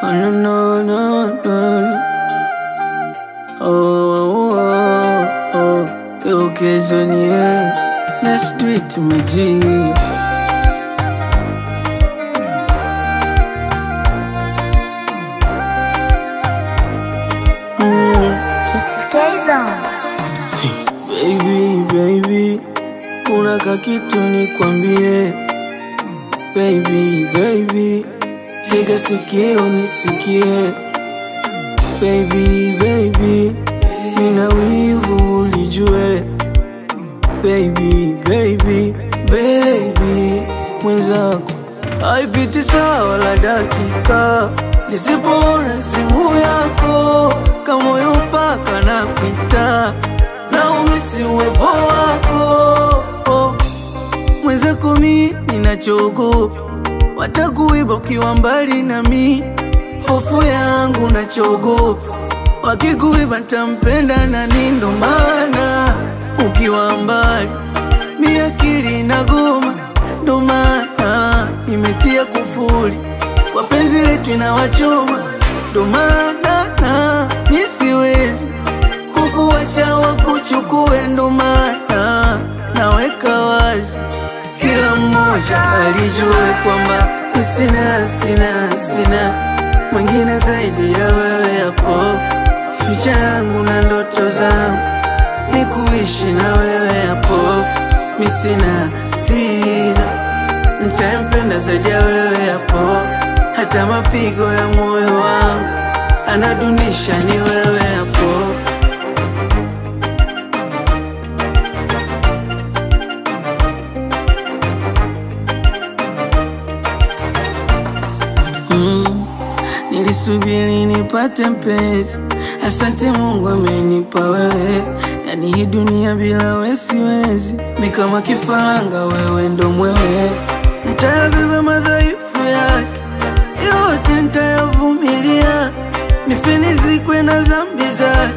Oh no no no no. Oh oh oh. Okay, Sonny, let's do it to my G. Baby, kuna kakitu nikwambie. Baby, tega sikio nisikie. Baby, nina wivu ulijue. Baby, mwenzako haipiti sawa la dakika nisipoona simu yako, kama moyo mpaka na kuita na umisi uwepo wako. Mwenzako mi ninachogopa watakuiba ukiwa mbali na mi, hofu yangu nachogopa wakikuiba nitampenda nani. Ndo maana ukiwa mbali mi akili inagoma, ndo maana nimetia kufuli kwa penzi letu inawachoma. Ndo maana mi siwezi kukuacha wakuchukue, ndo maana naweka wazi kila mmoja alijue kwamba sina mwingine zaidi ya wewe hapo. Future yangu na ndoto zangu ni kuishi na wewe hapo. Mi sina nitampenda zaidi ya wewe hapo. Hata mapigo ya moyo wangu anadunisha ni wewe hapo. Nilisubiri nipate mpenzi, asante Mungu amenipa wewe. Yani hii dunia bila wewe siwezi, mi kama kifaranga wewe ndo mwewe. Nitayabeba madhaifu yake yote, nitayavumilia, nife nizikwe na dhambi zake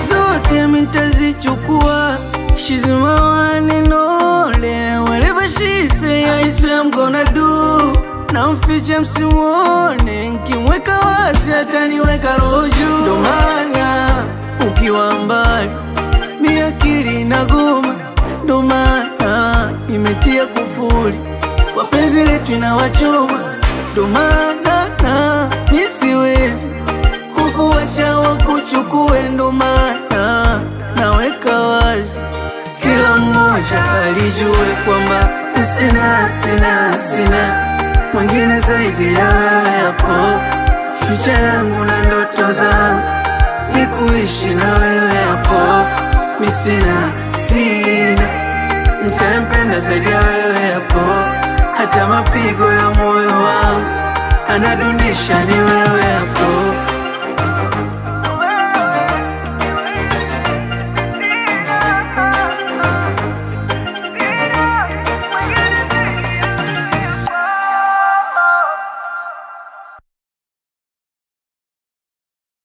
zote mi nitazichukua. She's my one and only, whatever she say I swear I'm gonna do. Na mfiche msimuone, nkimweka wazi ataniweka roho juu. Ndo maana ukiwa mbali mi akili inagoma, ndo maana nimetia kufuli kwa penzi letu inawachoma. Ndo maana mi siwezi kukuacha wakuchukue, ndo maana naweka wazi kila mmoja alijue kwamba sina mwingine zaidi ya wewe hapo. Future yangu na ndoto zangu ni kuishi na wewe hapo. Mi sina nitampenda zaidi ya wewe hapo. Hata mapigo ya moyo wangu anadunisha ni wewe.